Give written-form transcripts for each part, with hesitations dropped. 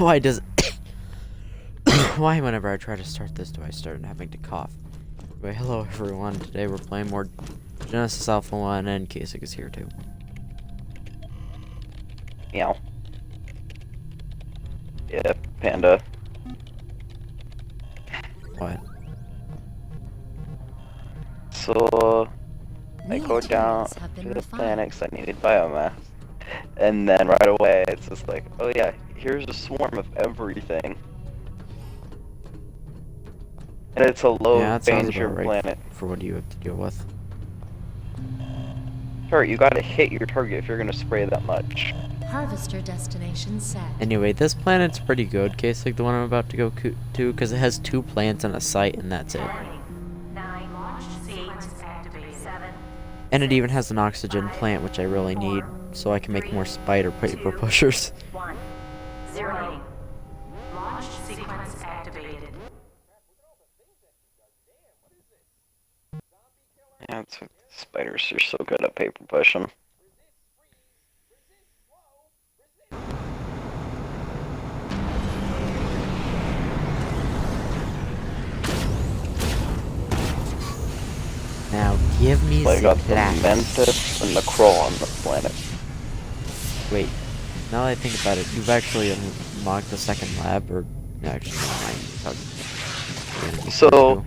Why does... Why whenever I try to start this do I start having to cough? Anyway, hello everyone. Today we're playing more Genesis Alpha 1 and Kasich is here too. Meow. Yeah, Panda. What? So, I go down to the planet 'cause I needed biomass. And then right away it's just like, oh yeah, here's a swarm of everything. And it's a low danger planet. For what you have to deal with. Sure, you gotta hit your target if you're gonna spray that much. Harvester destination set. Anyway, this planet's pretty good, Kasich, the one I'm about to go to, because it has 2 plants and a site, and that's it. And it even has an oxygen plant, which I really need, so I can make more spider paper pushers. 1, 0. Launch sequence activated. Yeah, spiders are so good at paper pushing. Now, give me I got the the plants. Mantis and the Crow on the planet. Wait, now that I think about it, you've actually unlocked the second lab, or actually, So,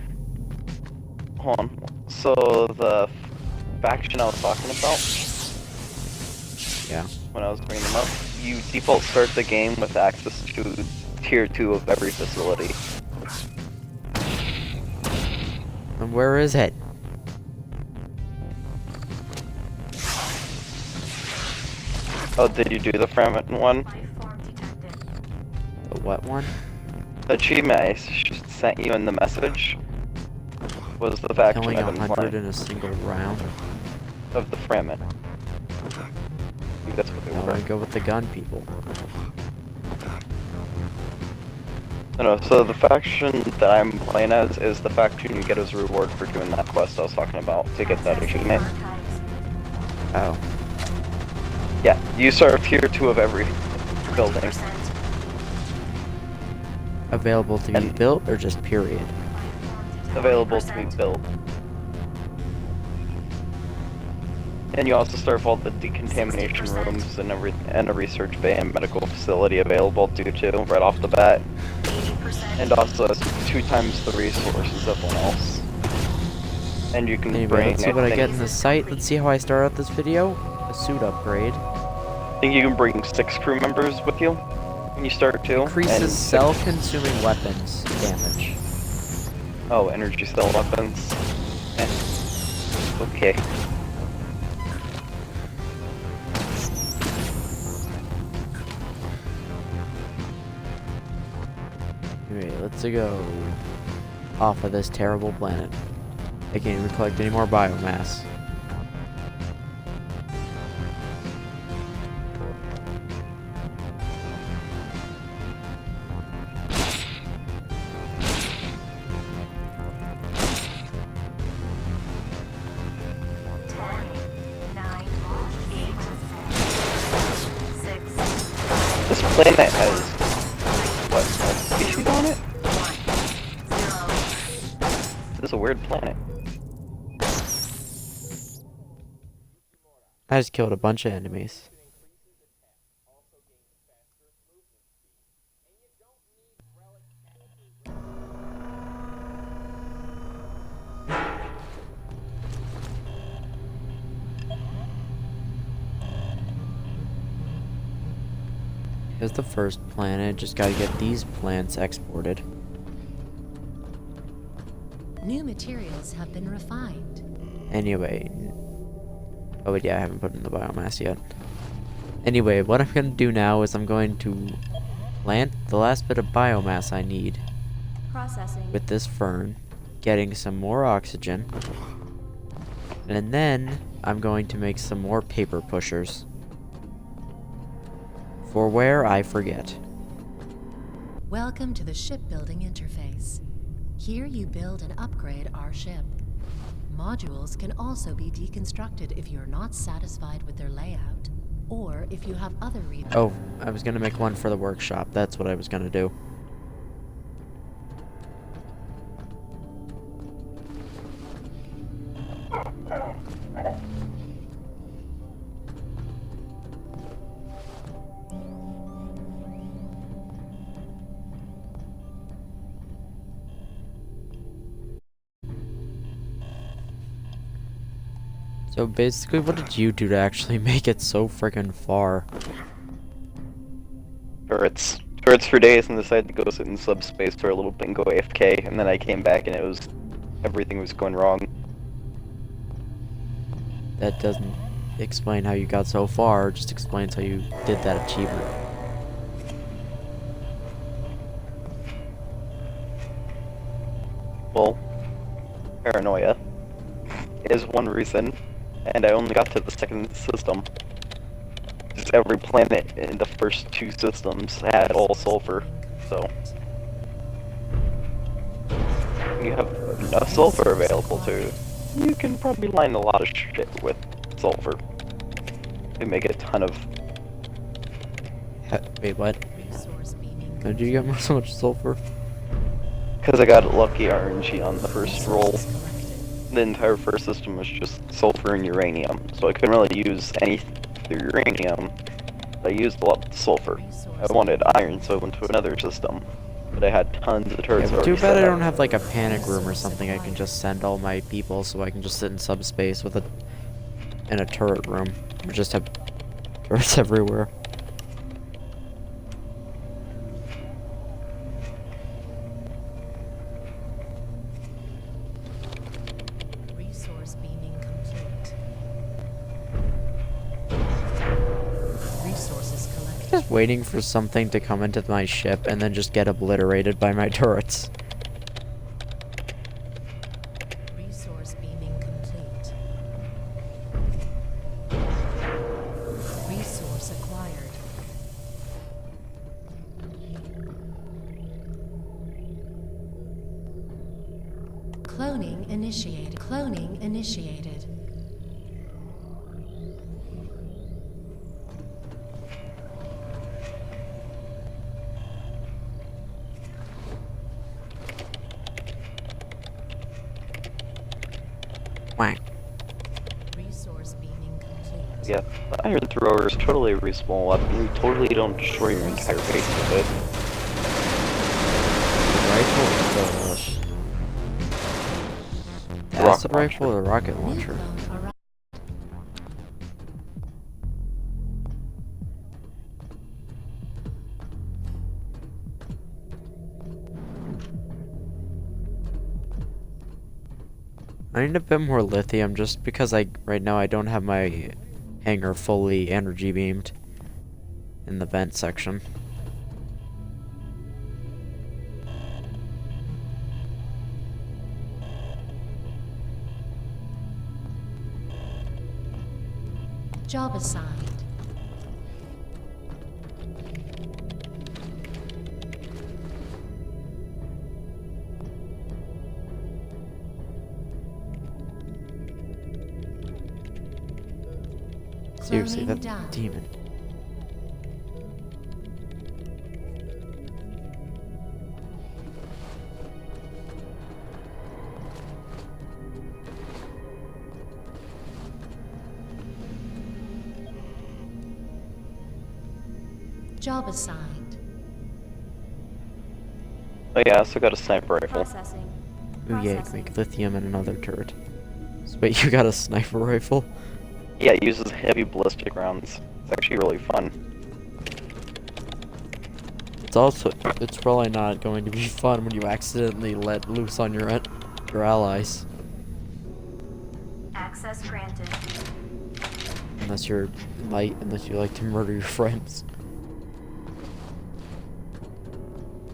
hold on. So the faction I was talking about, yeah, when I was bringing them up, you default start the game with access to tier 2 of every facility. and where is it? Oh, did you do the Fremen one? The what one? The achievement I sent you in the message was the faction Killing I've been 100 playing in a single round. of the Fremen. I think that's what they No, were. I go with the gun people. No, so the faction that I'm playing as is the faction you get as a reward for doing that quest I was talking about to get that achievement. Oh. Yeah, you start tier 2 of every building. Available to be built, or just period? Available to be built. And you also start with all the decontamination rooms and a research bay and medical facility available to you too, right off the bat. And also has 2 times the resources of one else. And you can Anyway, bring, let's see what I get in the site. Let's see how I start out this video. A suit upgrade. I think you can bring 6 crew members with you when you start too. Increases self-consuming weapons damage. Oh, energy cell weapons. Okay. Anyway, let's go off of this terrible planet. I can't even collect any more biomass. This planet has, what, species on it? This is a weird planet. I just killed a bunch of enemies. Here's the first planet. Just gotta get these plants exported. New materials have been refined. Anyway. Oh, wait, yeah, I haven't put in the biomass yet. Anyway, what I'm gonna do now is I'm going to plant the last bit of biomass I need with this fern, getting some more oxygen, and then I'm going to make some more paper pushers. For where, I forget. Welcome to the shipbuilding interface. Here you build and upgrade our ship. Modules can also be deconstructed if you're not satisfied with their layout. or if you have other reasons. Oh, I was gonna make one for the workshop. That's what I was gonna do. So basically, what did you do to actually make it so freaking far? Turrets. Turrets for days and decided to go sit in subspace for a little bit and go AFK, and then I came back and everything was going wrong. That doesn't explain how you got so far, it just explains how you did that achievement. Well, paranoia is one reason, and I only got to the second system. Just every planet in the first two systems had all sulfur, so you have enough sulfur available to, you can probably line a lot of shit with sulfur to make a ton of. Wait, what? Resource beaming How did you get so much sulfur? Because I got lucky RNG on the first roll. resources collected. The entire first system was just sulfur and uranium, so I couldn't really use any uranium. I used a lot of sulfur. I wanted iron, so I went to another system. But I had tons of turrets. Yeah, already too bad set I up. don't have like a panic room or something I can just send all my people so I can just sit in subspace with in a turret room. Or just have turrets everywhere. Resource beaming complete. Resources collected. Just waiting for something to come into my ship and then just get obliterated by my turrets. Resource beaming complete. Resource acquired. Cloning initiated. Cloning initiated. Whack. Resource beaming complete. Yeah, the iron thrower is totally a reasonable weapon. You totally don't destroy your entire base with it. Rifle? The Acid rocket rifle or rocket New launcher? clone arrived. I need a bit more lithium just because right now I don't have my hangar fully energy beamed in the vent section. Job assigned. Seriously, Cloning that done. demon. Job assigned. Oh yeah, I also got a sniper rifle. Processing. Ooh yeah, you can make lithium and another turret. So, wait, you got a sniper rifle? Yeah, it uses heavy ballistic rounds. It's actually really fun. It's probably not going to be fun when you accidentally let loose on your allies. Access granted. Unless you like to murder your friends.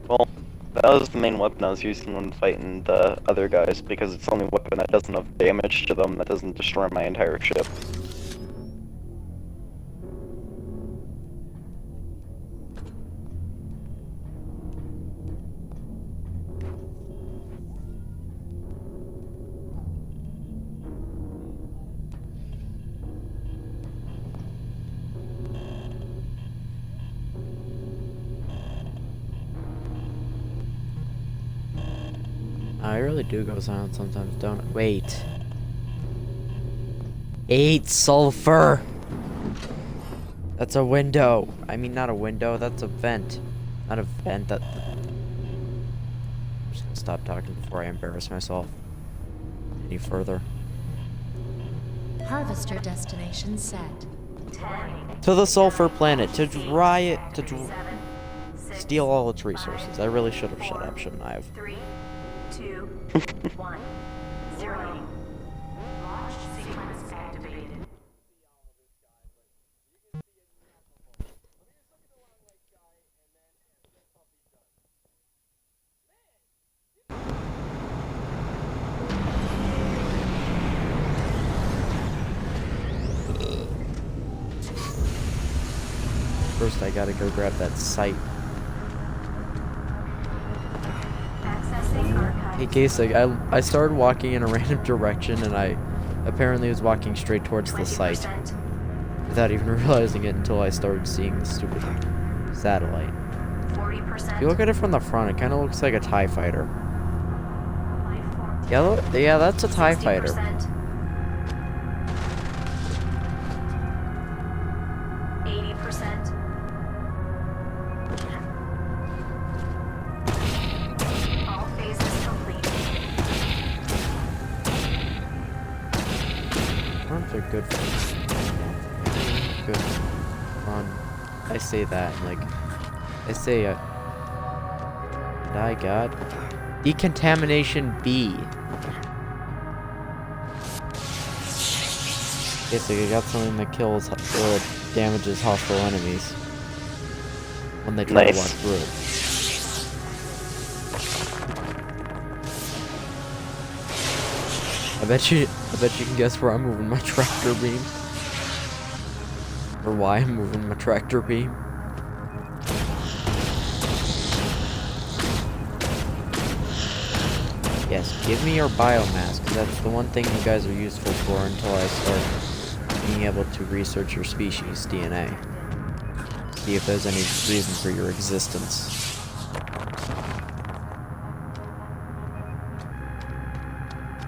Well, that was the main weapon I was using when fighting the other guys, because it's the only weapon that does enough damage to them that doesn't destroy my entire ship. really do go silent sometimes, don't I? Wait. 8 sulfur! That's a window. I mean, not a window, that's a vent. Not a vent, I'm just gonna stop talking before I embarrass myself any further. Harvester destination set. To the sulfur planet, to dry it, steal all its resources. I really should have shut up, shouldn't I have? 3, 2, 1, 0. Launch sequence activated. First, I gotta go grab that site. Accessing archive. Hey, Kasich, I started walking in a random direction, and I apparently was walking straight towards the site 20%. without even realizing it until I started seeing the stupid satellite. 40%. If you look at it from the front, it kind of looks like a TIE fighter. Life form. Yeah, that's a TIE fighter. 60%. 80%. All phases complete. Arms are good for good fun. I say that, and I say, I got decontamination B. Okay, so you got something that kills or damages hostile enemies when they try to walk Nice. through it. I bet you can guess where I'm moving my tractor beam. Or why I'm moving my tractor beam. Yes, give me your biomass, because that's the one thing you guys are useful for until I start being able to research your species' DNA. See if there's any reason for your existence.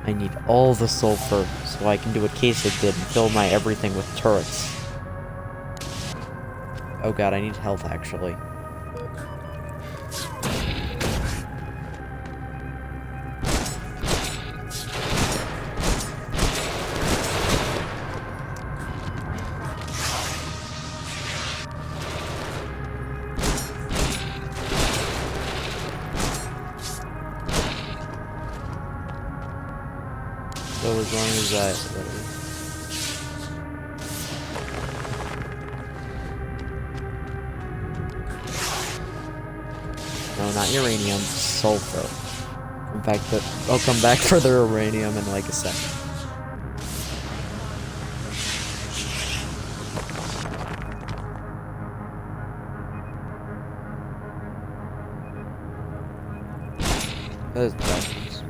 I need all the sulfur so I can do what Kasich did and fill my everything with turrets. Oh god, I need health actually. So as long as no, not uranium, sulfur. In fact, I'll come back for the uranium in like a second. Those bastards.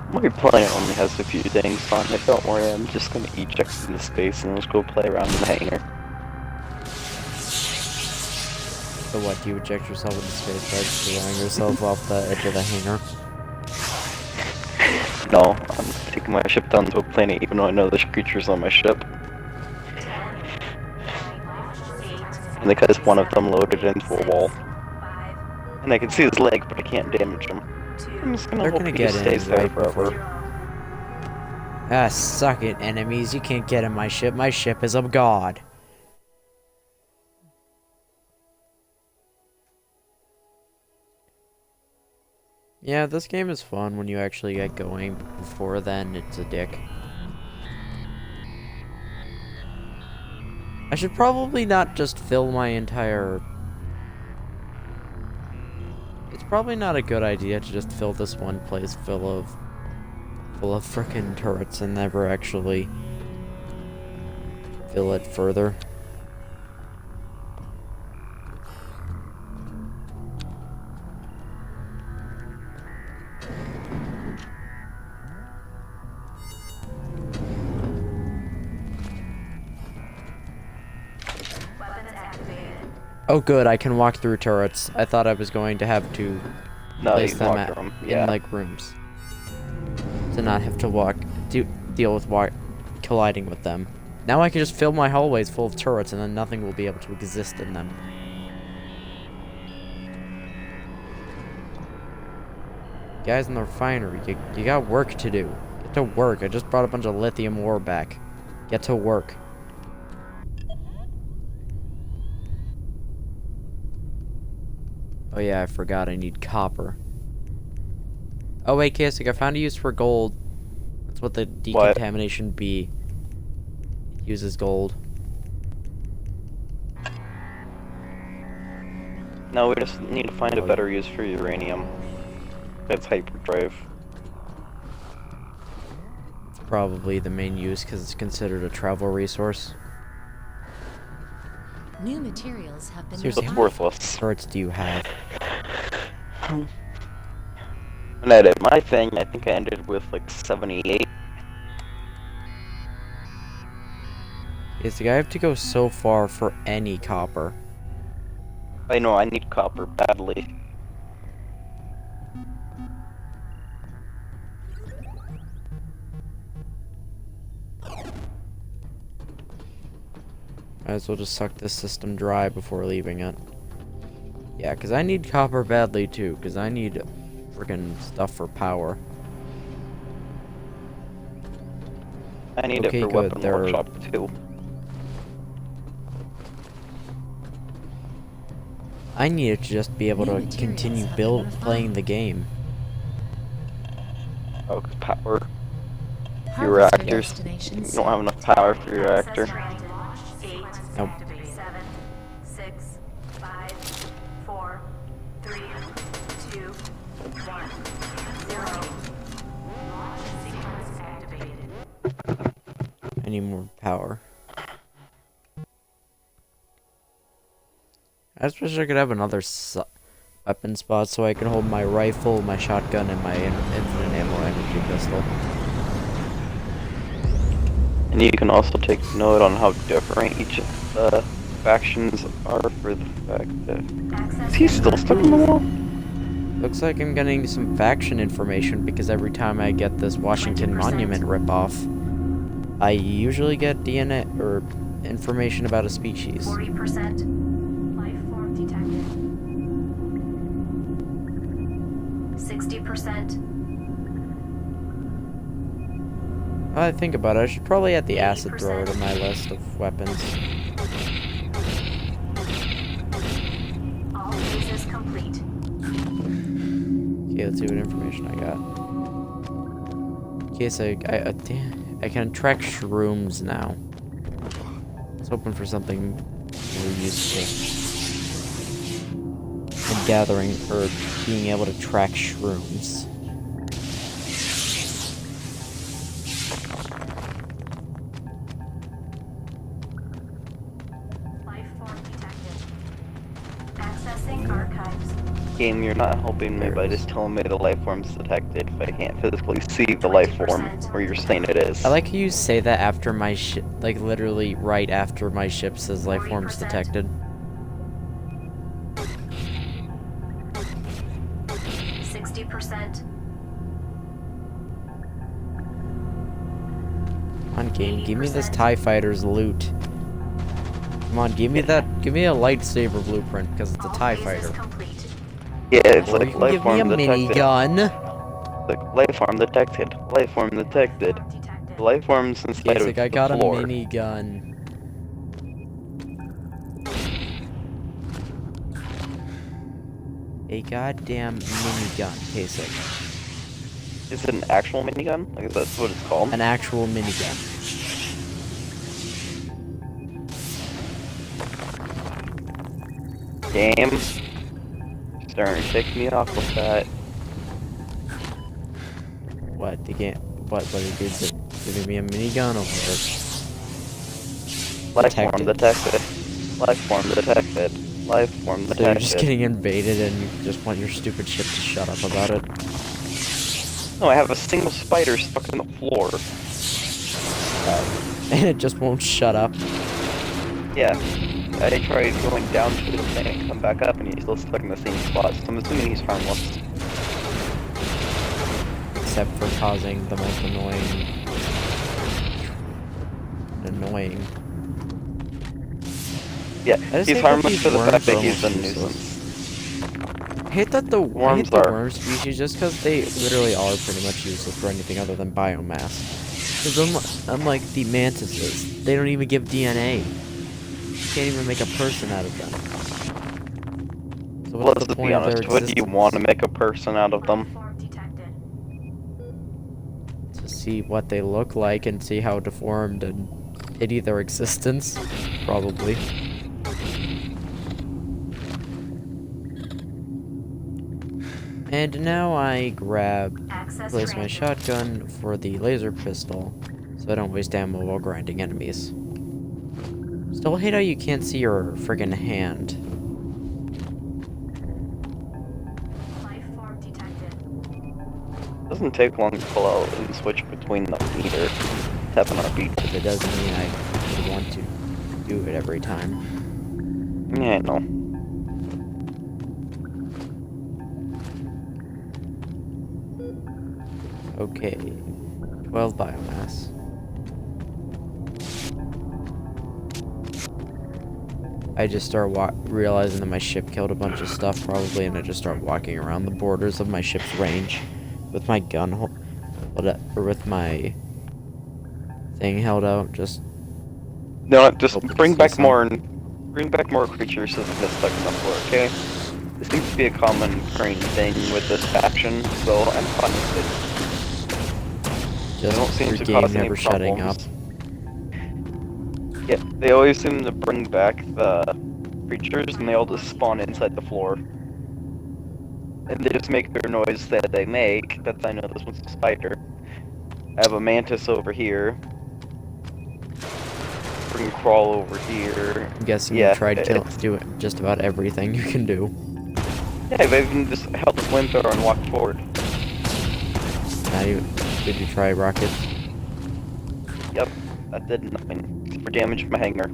My planet only has a few things on it, don't worry, I'm just gonna eject into space and let's go play around in the hangar. So what, do you eject yourself into space by just throwing yourself off the edge of the hangar? No, I'm taking my ship down to a planet even though I know there's creatures on my ship. And because one of them loaded into a wall. And I can see his leg, but I can't damage him. I'm just gonna They're hope gonna he get just in stays there right forever. Ah, suck it, enemies. You can't get in my ship. My ship is of God. Yeah, this game is fun when you actually get going. Before then, it's a dick. I should probably not just fill my entire... It's probably not a good idea to just fill this one place full of frickin' turrets and never actually fill it further. Weapons activated. Oh, good. I can walk through turrets. I thought I was going to have to No, place you can them walk through 'em. in Yeah. like rooms to not have to deal with colliding with them. Now I can just fill my hallways full of turrets, and then nothing will be able to exist in them. Guys in the refinery, you got work to do. Get to work. I just brought a bunch of lithium ore back. Get to work. Oh yeah, I forgot I need copper. Oh wait, Kasich, I found a use for gold. That's what the decontamination bee uses gold. No, we just need to find a better use for uranium. That's hyperdrive. It's probably the main use because it's considered a travel resource. New materials have been Seriously, It's how many worthless. turrets do you have? When I did my thing, I think I ended with like 78. Is the guy have to go so far for any copper? I know I need copper badly. Might as well just suck this system dry before leaving it. Yeah, because I need copper badly too, because I need friggin' stuff for power. I need Okay, it for good, weapon there are- workshop too. I need it to just be able New to materials continue have been refined. playing the game. Oh, 'cause power. Harvester reactors. destination You don't have enough power for your reactor. Access granted. 8, Nope. 7, 6, 5, 4, 3, 2, 1, 0. Launch sequence activated. I need more power. I just wish I could have another weapon spot so I can hold my rifle, my shotgun, and my infinite ammo energy pistol. And you can also take note on how different each of the factions are for the fact that... Access Is he still stuck in the wall? Looks like I'm getting some faction information because every time I get this Washington 20%. Monument ripoff, I usually get DNA or information about a species. 40%. Life form detected. 60%. Now that I think about it, I should probably add the acid thrower to my list of weapons. All phases complete. Okay, let's see what information I got. Okay, so damn, I can track shrooms now. I was hoping for something more useful. And gathering, or being able to track shrooms. Life form detected. Accessing archives. Game, you're not helping me by just telling me the life form's detected if I can't physically see the life form where you're saying it is. I like how you say that after my ship, like literally right after my ship says life forms 40%. detected. 60%. Come on, game, give me this TIE Fighter's loot. Come on, give me that, give me a lightsaber blueprint, because it's a All TIE phases Fighter. complete. Yeah, it's Or you like can life give me a form detected. minigun. Like, life form detected. Life form detected. Detected. Life form's inside It's of like I the got a floor. minigun. A goddamn minigun, Kasich. Is it an actual minigun? Like, that's what it's called? An actual minigun. Game. Starting to tick me off with that. What, the game? What it is? Giving me a minigun over Life form Detected. detected. Life form detected. Life form So you're detected. just getting invaded and you just want your stupid ship to shut up about it. No, I have a single spider stuck in the floor. And it just won't shut up. Yeah. I tried going down to the thing and come back up, and he's still stuck in the same spot. So I'm assuming he's harmless. Except for causing the most annoying. Yeah, I just he's hate that harmless these for the worms fact that are he's a almost nuisance. useless. I hate that the Worms I hate the are. worm species just because they literally are pretty much useless for anything other than biomass. Because unlike the mantises, they don't even give DNA. You can't even make a person out of them. So what's Let's the be point of their honest, what do you existence? want to make a person out of them? Life form detected. To see what they look like and see how deformed and pity their existence? Probably. And now I Access place my granted. shotgun for the laser pistol, so I don't waste ammo while grinding enemies. Still hate how you can't see your friggin' hand. Life form detected. Doesn't take long to pull out and switch between them either. Tapping our beat. But it doesn't mean I would want to do it every time. Yeah, I know. Okay. 12 biomass. I just start realizing that my ship killed a bunch of stuff probably, and I just start walking around the borders of my ship's range with my gun or with my thing held out. Just No, just Hope to bring see back some. more creatures so that this stuck on the floor, okay? This seems to be a common recurring thing with this faction, so I'm fine with it. They don't just seem your to game cause any never shutting up. problems. Yeah, they always seem to bring back the creatures, and they all just spawn inside the floor. And they just make their noise that they make. That's I know this one's a spider. I have a mantis over here. We can crawl over here. I'm guessing Yeah, you tried to do it just about everything you can do. Yeah, I've even just held the flamethrower and walked forward. Not even. Did you try rockets? Yep, that did nothing. Except for damage my hanger.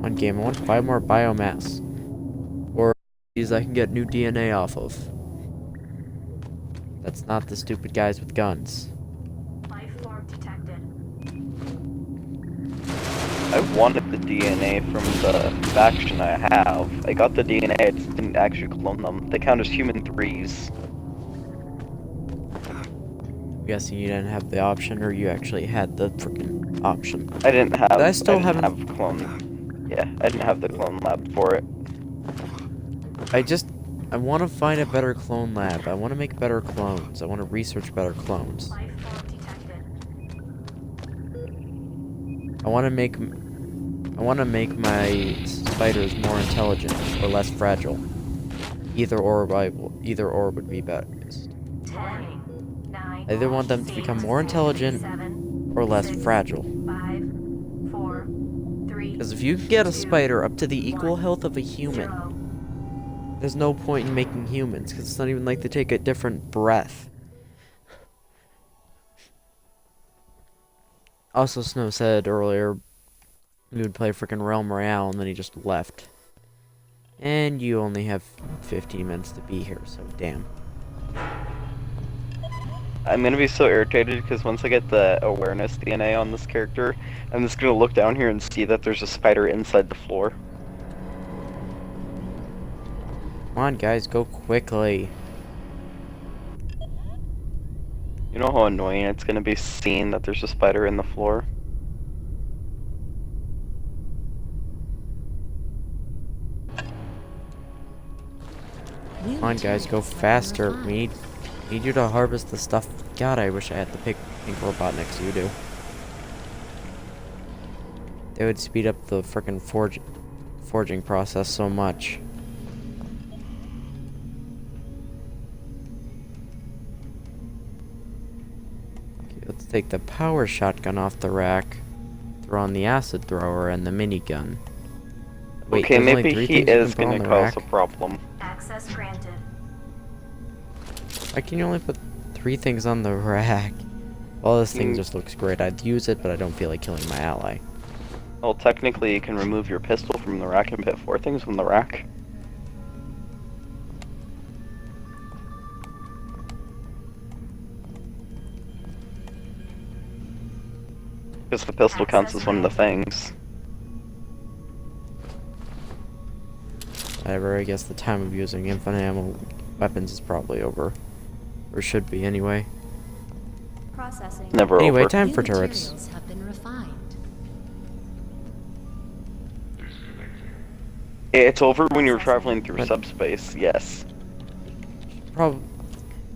On game, I want 5 more biomass. Or these I can get new DNA off of. That's not the stupid guys with guns. Life form detected. I wanted the DNA from the faction I have. I got the DNA, I just didn't actually clone them. They count as human 3s. I'm guessing you didn't have the option, or you actually had the freaking option. I didn't have. I still didn't haven't- have clone. Yeah, I didn't have the clone lab for it. I want to find a better clone lab. I want to make better clones. I want to research better clones. Life form detected. I want to make my spiders more intelligent or less fragile. Either or would be best. 10, 9, I either want them to become more intelligent 7, or less 6, fragile. 5, 4, 3. Because if you can get a spider up to the equal health of a human, 0. there's no point in making humans, because it's not even like they take a different breath. Also, Snow said earlier we would play frickin' Realm Royale, and then he just left. And you only have 15 minutes to be here, so damn. I'm gonna be so irritated because once I get the awareness DNA on this character, I'm just gonna look down here and see that there's a spider inside the floor. Come on, guys, go quickly. You know how annoying it's gonna be seeing that there's a spider in the floor? New Come on, guys, go materials have been faster. refined. We need you to harvest the stuff. God, I wish I had the pink robot next to you, do. They would speed up the frickin' forging process so much. Okay, let's take the power shotgun off the rack, throw on the acid thrower and the minigun. Wait, Okay, there's only maybe 3 he things you can is put on gonna the cause rack? a problem. Access granted. Why can you only put 3 things on the rack? Well, this thing Mm. just looks great. I'd use it, but I don't feel like killing my ally. Well, technically, you can remove your pistol from the rack and put 4 things from the rack. Because the pistol counts as one of the things. Whatever, I guess the time of using infinite ammo weapons is probably over. Or should be, anyway. Processing. Never Anyway, over. time New for turrets. materials have been refined. It's over when you're traveling through subspace, yes. Probably.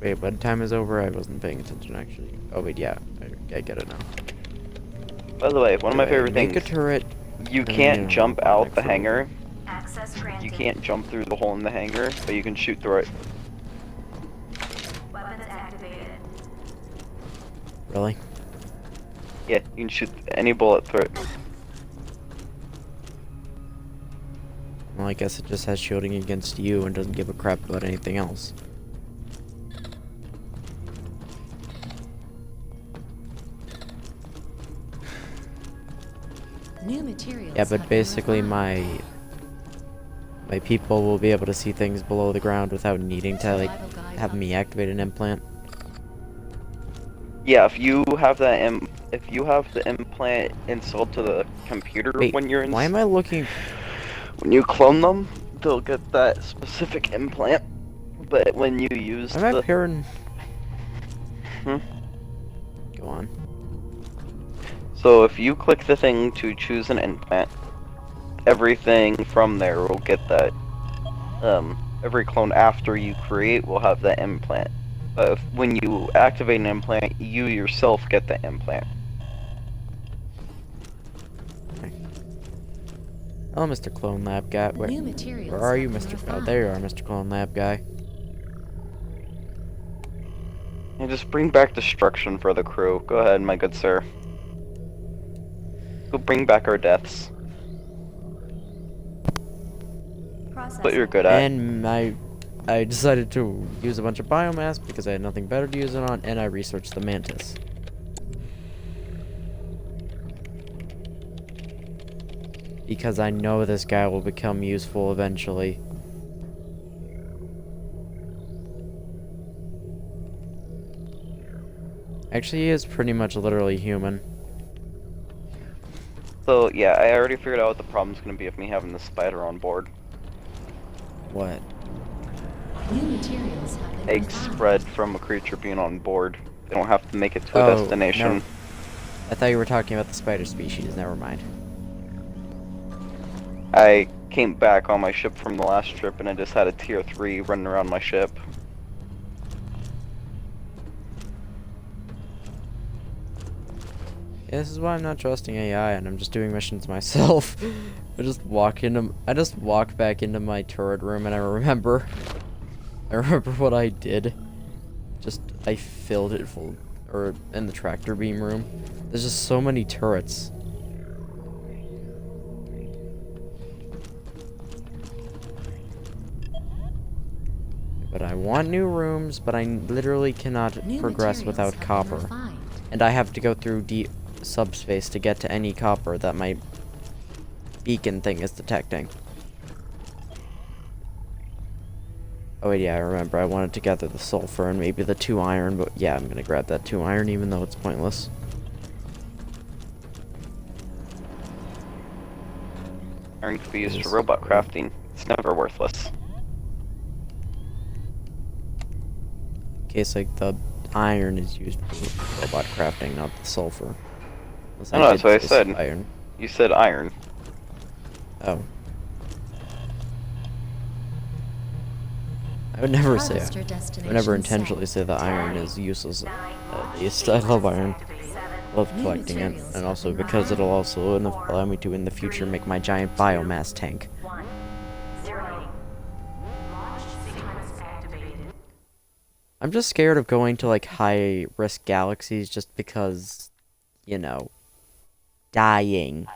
Wait, what time is over? I wasn't paying attention, actually. Oh, wait, yeah. I get it now. By the way, one of my favorite Make things, a turret. you and, can't you know, jump out the like, hangar. Access granted. You can't jump through the hole in the hangar, but you can shoot through it. Weapons activated. Really? Yeah, you can shoot any bullet through it. Well, I guess it just has shielding against you and doesn't give a crap about anything else. New materials Yeah, have but been basically refined. my people will be able to see things below the ground without needing to, like, Survival guide have me activate an implant. Yeah, if you have that if you have the implant installed to the computer Wait, when you're in, why am I looking? when you clone them, they'll get that specific implant. But when you use I'm the up here and... Hmm? Go on. So if you click the thing to choose an implant, everything from there will get that. Every clone after you create will have that implant. But when you activate an implant, you yourself get the implant. Oh, Mr. Clone Lab guy. Where, New materials where are have you, been Mr. Oh, refined. there you are, Mr. Clone Lab guy. And just bring back destruction for the crew. Go ahead, my good sir. Go bring back our deaths. Processing. What you're good at. And I decided to use a bunch of biomass because I had nothing better to use it on, and I researched the mantis. Because I know this guy will become useful eventually. Actually, he is pretty much literally human. So yeah, I already figured out what the problem's gonna be with me having the spider on board. What? New materials have been Eggs refined. spread from a creature being on board. They don't have to make it to a Oh, destination. no. I thought you were talking about the spider species. Never mind. I came back on my ship from the last trip and I just had a tier 3 running around my ship. Yeah, this is why I'm not trusting AI and I'm just doing missions myself. I just walk back into my turret room and I remember what I did. I filled it full, or in the tractor beam room. There's just so many turrets. But I want new rooms, but I literally cannot New progress materials without have been copper. refined. And I have to go through deep subspace to get to any copper that my beacon thing is detecting. Oh wait, yeah, I remember. I wanted to gather the sulfur and maybe the 2 iron, but yeah, I'm gonna grab that 2 iron even though it's pointless. Iron could be used for robot crafting. It's never worthless. In case, like, the iron is used for robot crafting, not the sulfur. Unless No, that's what I did say said. Iron. You said iron. Oh. I would never say. Harvester I would destination never set. intentionally say that iron is useless. At least I love iron. Love New collecting it, materials and have also been because it'll refined. also allow me to in the future make my giant biomass tank. 1. 0. Launch sequence activated. I'm just scared of going to like high risk galaxies just because, you know, dying.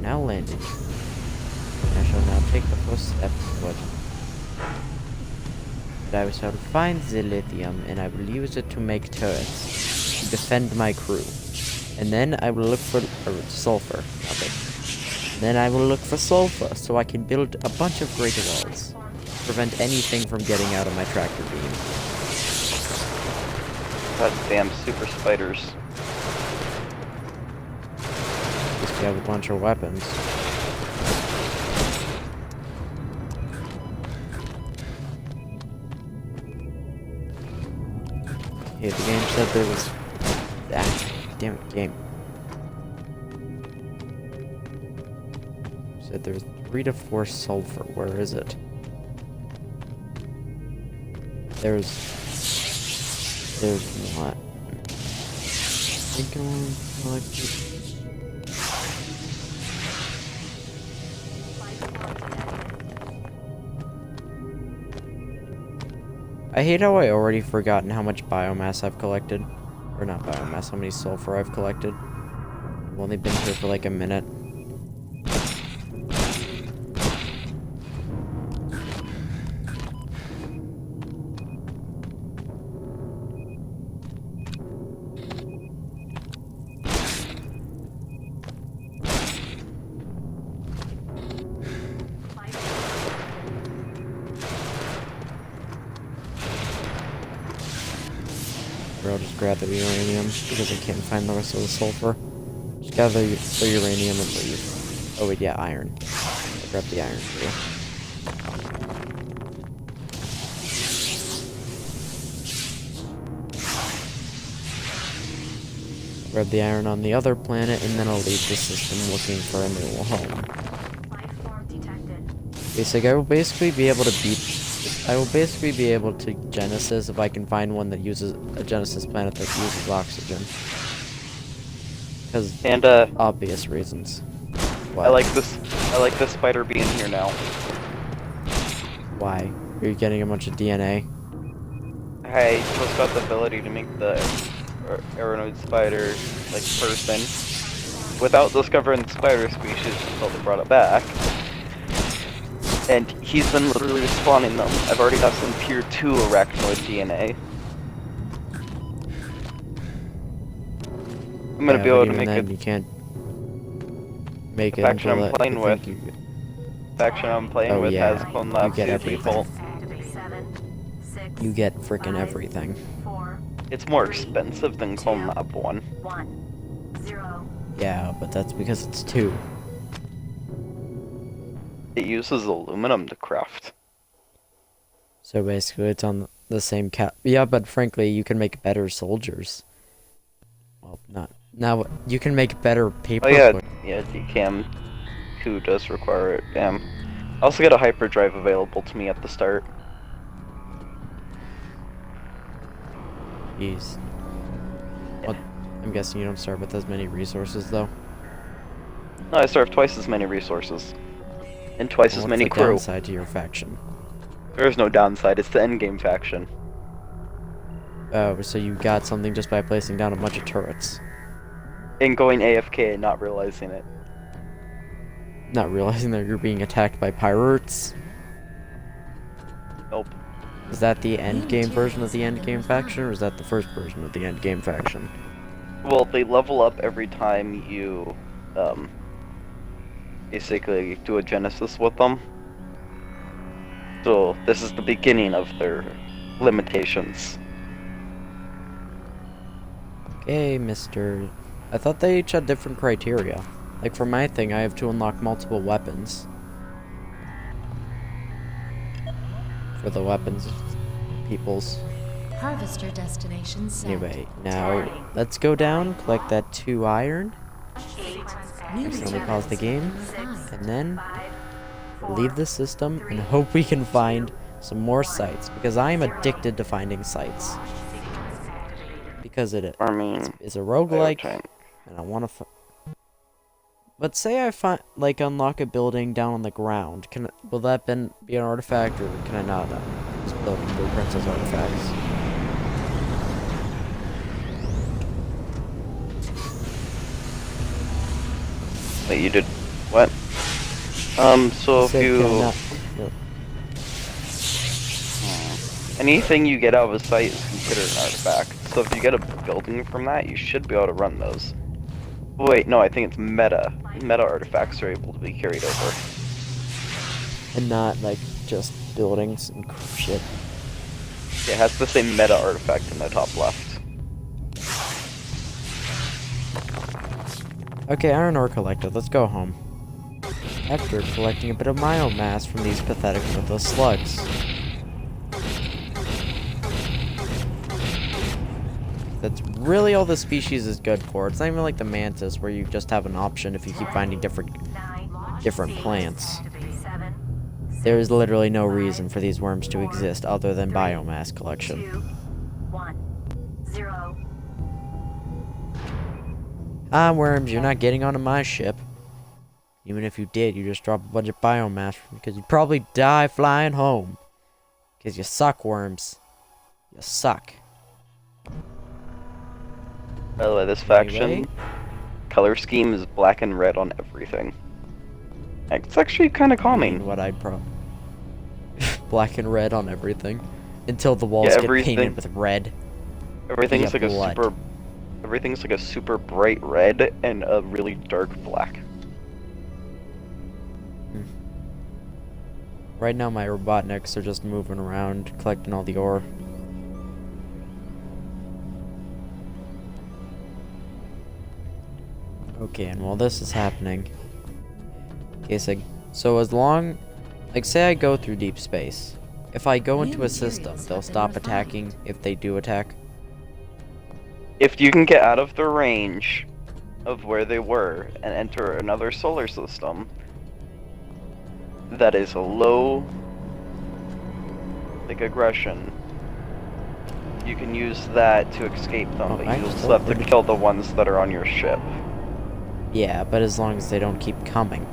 Now landed. I shall now take the first step toward But I shall find the lithium, and I will use it to make turrets to defend my crew. And then I will look for sulfur. Then I will look for sulfur, so I can build a bunch of greater walls. Prevent anything from getting out of my tractor beam. God damn super spiders. At least we have a bunch of weapons. Okay, the game said there was... Ah, damn it, game. Said there's 3 to 4 sulfur. Where is it? There's not. I think I want to collect it. I hate how I already forgotten how much biomass I've collected. Or not biomass, how many sulfur I've collected. I've only been here for like a minute. Or I'll just grab the uranium, because I can't find the rest of the sulfur. Just gather the uranium and leave. Oh wait, yeah, iron. I'll grab the iron too. Grab the iron on the other planet, and then I'll leave the system looking for a new home. Life form detected. Basic, I will basically be able to Genesis if I can find one that uses a Genesis planet that uses oxygen. Because And obvious reasons. What? I like this spider being here now. Why? Are you getting a bunch of DNA? I just got the ability to make the Aeronoid spider like person without discovering the spider species until they brought it back. And he's been literally respawning them. I've already got some tier 2 arachnoid DNA. I'm gonna be able to make it. You can't make it faction until I'm playing with. Faction I'm playing Oh, with yeah. has clone lab You get everything. people. Activate 7, 6, You get frickin' 5, everything. 4, It's more expensive than clone lab 1. 1, 0. Yeah, but that's because it's 2. It uses aluminum to craft. So basically it's on the same cap. Yeah, but frankly, you can make better soldiers. Well, not... Now, you can make better paper. Oh yeah, DCAM 2 does require it. I also get a hyperdrive available to me at the start. Jeez. Well, I'm guessing you don't start with as many resources, though. No, I serve twice as many resources. And twice as What's many the crew. downside to your faction? There's no downside, it's the endgame faction. Oh, so you got something just by placing down a bunch of turrets. And going AFK and not realizing it. Not realizing that you're being attacked by pirates. Nope. Is that the end game version of the end game faction, or is that the first version of the end game faction? Well, they level up every time you, basically do a Genesis with them. So, this is the beginning of their limitations. Okay, Mr. I thought they each had different criteria. Like for my thing, I have to unlock multiple weapons. For the weapons peoples. Harvester destination set. Anyway, now let's go down, collect that 2 iron, New accidentally pause the game, Five. and then leave the system and hope we can find some more sites, because I am addicted to finding sites. Because it's I mean, a roguelike, Biotank. and I want to. But say I find unlock a building down on the ground. Will that be an artifact, or can I not just build blueprints as artifacts? Wait, you did what? So if Said, you can I not- no. Anything you get out of a site is considered an artifact. So if you get a building from that, you should be able to run those. Wait, no, I think it's meta. Meta artifacts are able to be carried over. And not like just buildings and shit. It has the same meta artifact in the top left. Okay, iron ore collected. Let's go home. After collecting a bit of biomass from these pathetic worthless slugs. That's really all the species is good for. It's not even like the mantis where you just have an option if you keep finding different plants. There is literally no reason for these worms to exist other than biomass collection. 2, 1, 0. Ah, worms, you're not getting onto my ship. Even if you did, you just drop a bunch of biomass because you'd probably die flying home. Because you suck, worms. You suck. By the way, this faction Anyway. color scheme is black and red on everything. It's actually kind of calming. What I'd black and red on everything. Until the walls Yeah, get everything- painted with red. Everything's Yeah, like blood. everything's like a super bright red and a really dark black. Right now my Robotniks are just moving around, collecting all the ore. Okay, and while this is happening... Okay, so as long... Like, say I go through deep space. If I go into a system, they'll stop attacking if they do attack. If you can get out of the range of where they were and enter another solar system that is a low, like, aggression, you can use that to escape them, Oh, but I you'll still still have to didn't- kill the ones that are on your ship. Yeah, but as long as they don't keep coming.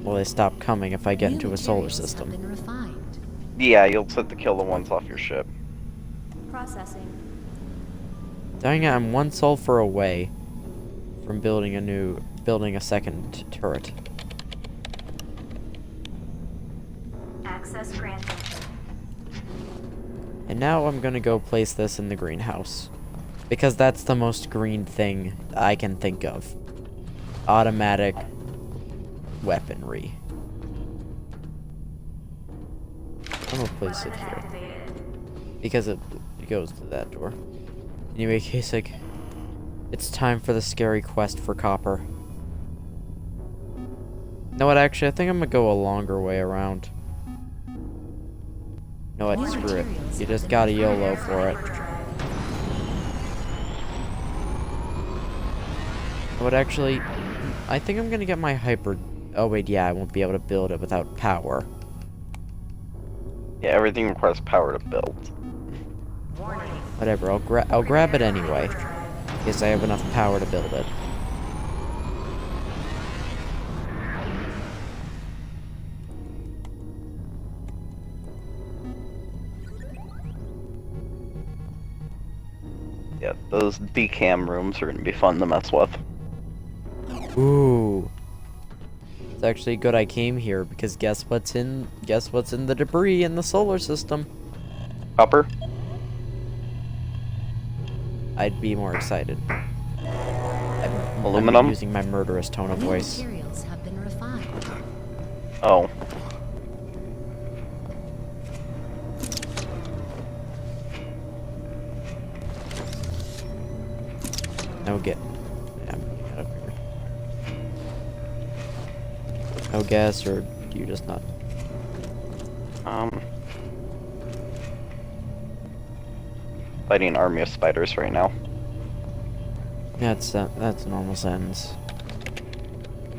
Well, they stop coming if I get New into a solar materials have system. been refined. Yeah, you'll just have to kill the ones off your ship. Processing. Dang it, I'm one sulfur away from building a second turret. Access granted. And now I'm gonna go place this in the greenhouse. Because that's the most green thing I can think of. Automatic weaponry. I'm gonna place it here. Activated. Because it goes to that door. Anyway, Kasich, it's time for the scary quest for copper. No, what, actually, I think I'm gonna go a longer way around. No, what, More screw it. materials You have just been gotta refined. YOLO for it. But actually, I think I'm gonna get my hyper... Oh wait, yeah, I won't be able to build it without power. Yeah, everything requires power to build. Warning. Whatever, I'll grab it anyway. In case I have enough power to build it. Yeah, those decam rooms are gonna be fun to mess with. Ooh. It's actually good I came here because guess what's in the debris in the solar system? Copper? I'd be more excited. I'm Aluminum? using my murderous tone of New voice. materials have been refined. Oh. No get. Yeah, get up here. No gas, or do you just not? Fighting an army of spiders right now. That's a normal sentence.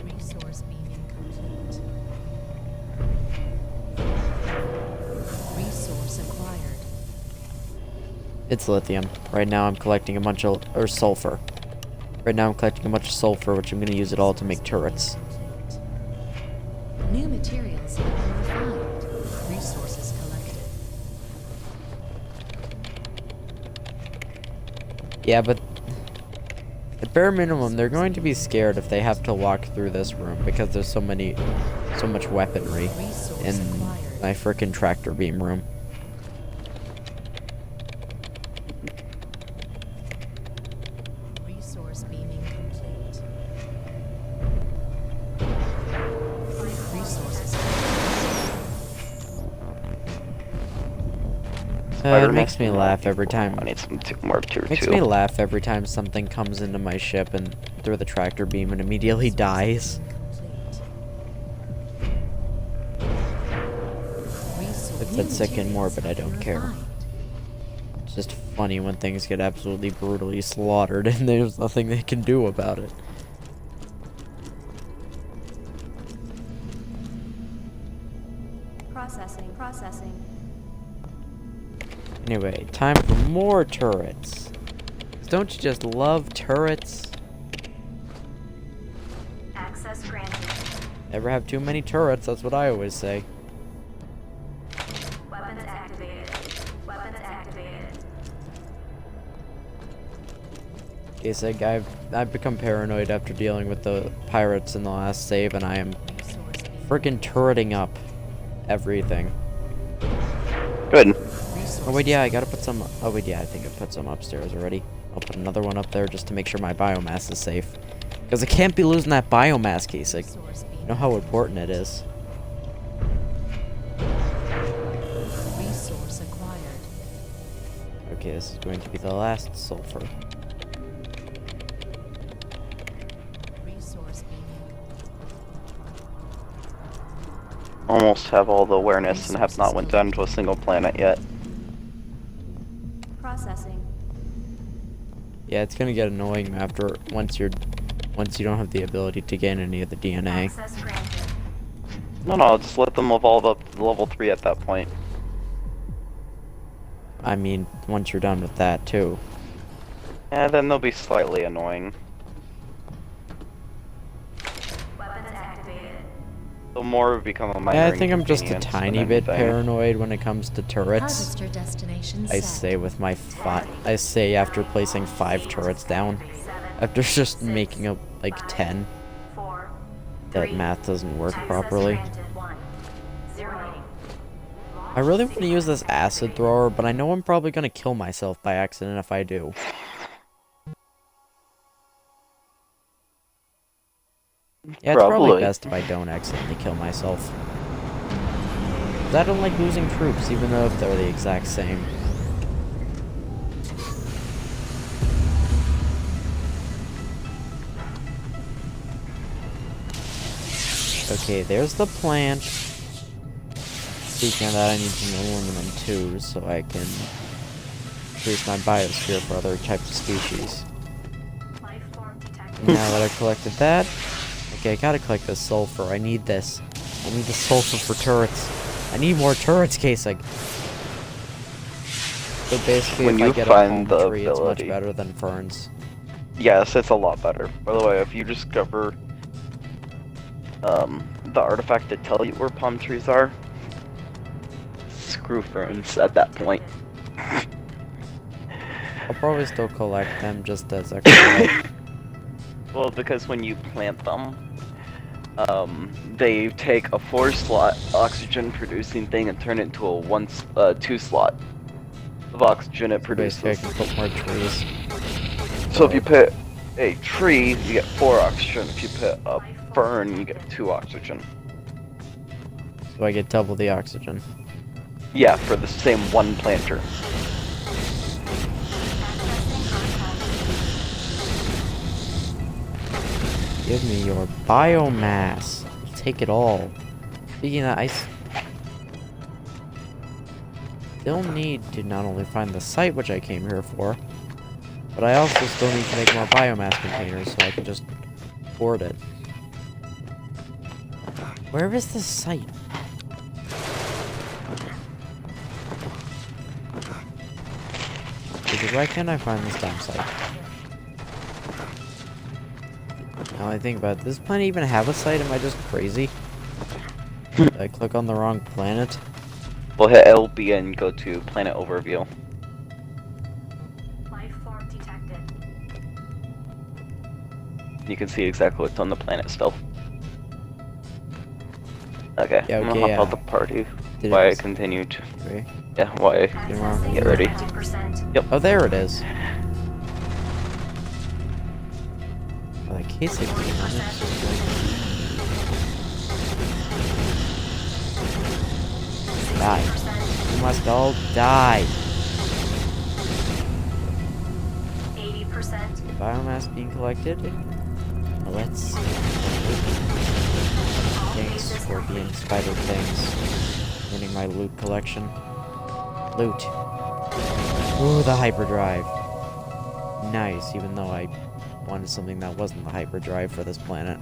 Resource being incomplete. Resource acquired. It's lithium. Right now I'm collecting a bunch of sulfur. Right now I'm collecting a bunch of sulfur, which I'm gonna use it all to make turrets. New materials have been refined. Resources collected. Yeah, but bare minimum, they're going to be scared if they have to walk through this room because there's so much weaponry in my frickin' tractor beam room. Resource beaming complete. Resources. It makes me laugh every time. I need some more tier Makes 2. me laugh every time something comes into my ship and through the tractor beam and immediately dies. If that's sick and morbid, I don't care. It's just funny when things get absolutely brutally slaughtered and there's nothing they can do about it. Processing. Anyway, time for more turrets. Don't you just love turrets? Access granted. Never have too many turrets, that's what I always say. Weapons activated. Kasich, I've become paranoid after dealing with the pirates in the last save, and I am freaking turreting up everything. Good. Oh wait, yeah, I gotta put some. Oh wait, yeah, I think I put some upstairs already. I'll put another one up there just to make sure my biomass is safe, because I can't be losing that biomass, Kasich. You know how important it is. Resource acquired. Okay, this is going to be the last sulfur. Resource beaming. Almost have all the awareness and have not went down to a single planet yet. Processing. Yeah, it's gonna get annoying after once you don't have the ability to gain any of the DNA. Access granted. No, just let them evolve up to level 3 at that point. I mean, once you're done with that too. And then they'll be slightly annoying. Weapons activated. The more become a minor Yeah, I think I'm just a inconvenience tiny than bit anything. paranoid when it comes to turrets. Harvester destination I set. say with my I say after placing 5 turrets down, after just making up like 10, 4. that 3, math doesn't work access properly. granted. 1. 0. I really want to use this acid thrower, but I know I'm probably gonna kill myself by accident if I do. Yeah, it's probably Probably. best if I don't accidentally kill myself. 'Cause I don't like losing troops, even though if they're the exact same. Okay, there's the plant. Speaking of that, I need some aluminum too, so I can increase my biosphere for other types of species. Life form detected. Now that I've collected that, okay, I gotta collect this sulfur. I need this. I need the sulfur for turrets. I need more turrets, Kasich. So basically, When if I you get a find palm the tree, it's much ability- better than ferns. Yes, it's a lot better. By the way, if you discover the artifact to tell you where palm trees are, screw ferns at that point. I'll probably still collect them just as extra. Well, because when you plant them, they take a 4-slot oxygen producing thing and turn it into a 2-slot of oxygen it Basically, I produces. can put more trees. So if you put a tree, you get 4 oxygen. If you put a fern, you get 2 oxygen. So I get double the oxygen. Yeah, for the same one planter. Give me your biomass. I'll take it all. Speaking of that, still need to not only find the site which I came here for, but I also still need to make more biomass containers so I can just hoard it. Where is the site? Because why can't I find this damn site? Now I think about it, does this planet even have a site? Am I just crazy? Did I click on the wrong planet? We'll hit LB and go to planet overview. Life form detected. You can see exactly what's on the planet still. Okay, Yeah, I'm okay, gonna hop yeah. out the party Did while I it- continue to. Okay. Yeah, while I Tomorrow. get ready. 50%. Oh, there it is. Oh, that case is Die. You must all die. 80%. Biomass being collected. Let's. Thanks for being spider things. Winning my loot collection. Loot. Ooh, the hyperdrive. Nice, even though I wanted something that wasn't the hyperdrive for this planet.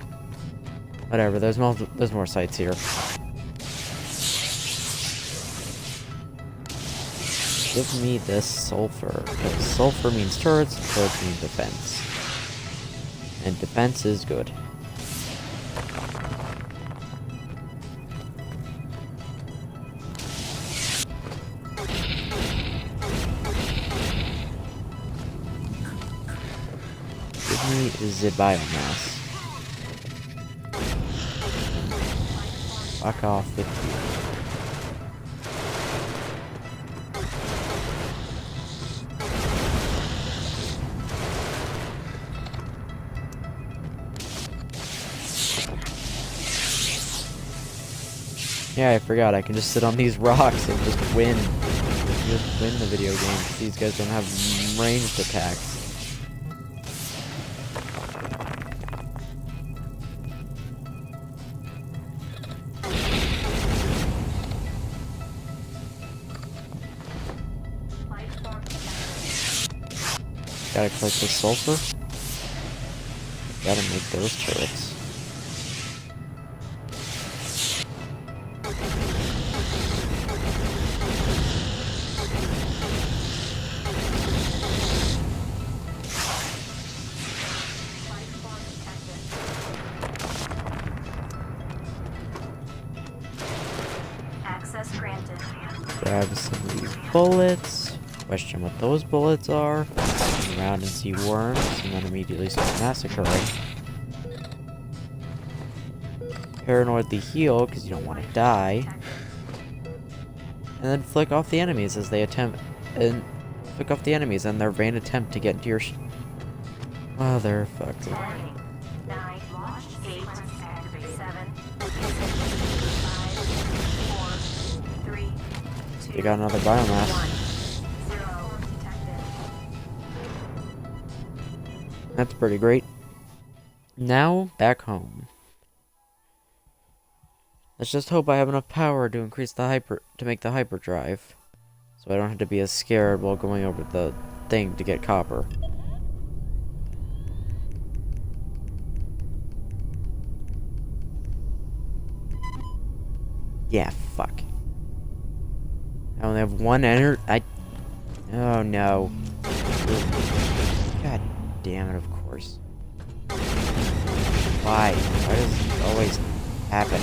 Whatever, there's more sites here. Give me this sulfur, because sulfur means turrets, and turrets mean defense. And defense is good. Give me the biomass. Fuck off with you. Yeah, I forgot. I can just sit on these rocks and just win. Just win the video game, 'cause these guys don't have ranged attacks. Gotta collect the sulfur. Gotta make those turrets. Access granted. Grab some of these bullets. Question what those bullets are. Turn around and see worms, and then immediately start massacring. Paranoidly heal, because you don't want to die. And then flick off the enemies as they attempt, and flick off the enemies and their vain attempt to get into your Mother fucker. 9, 8, 7, 5, 4, 3, 2, They got another biomass. 0 detected. That's pretty great. Now, back home. Let's just hope I have enough power to increase the to make the hyperdrive. So I don't have to be as scared while going over the thing to get copper. Yeah, fuck. I only have one oh no. God damn it, of course. Why? Why does this always happen?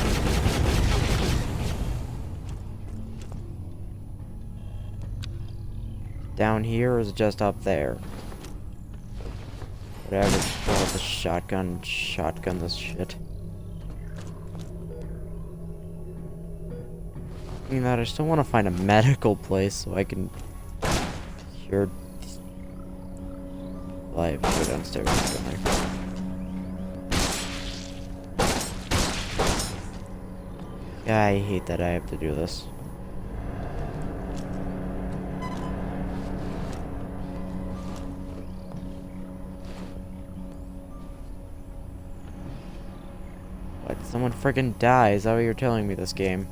Down here, or is it just up there? Whatever, throw out the shotgun this shit. I mean, that I still want to find a medical place so I can cure these live. Go downstairs. Yeah, I hate that I have to do this. What? Someone friggin' dies? Is that what you're telling me this game?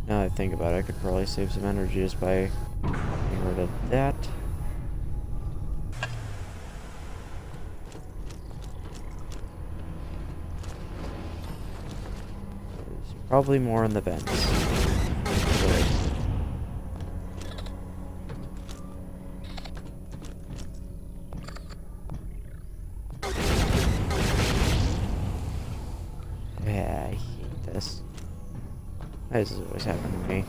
Now that I think about it, I could probably save some energy just by getting rid of that. There's probably more in the vents. Good. Yeah, I hate this. Why does this always happen to me?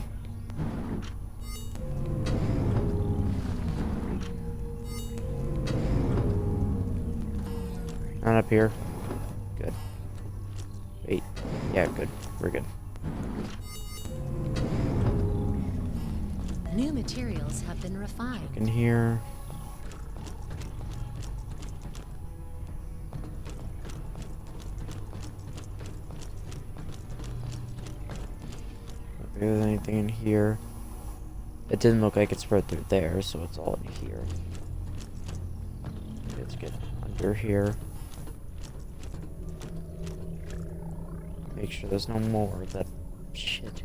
here? Good. Wait. Yeah, good. We're good. New materials have been refined. In here. If there's anything in here. It didn't look like it spread through there, so it's all in here. Let's get under here. Make sure there's no more of that shit.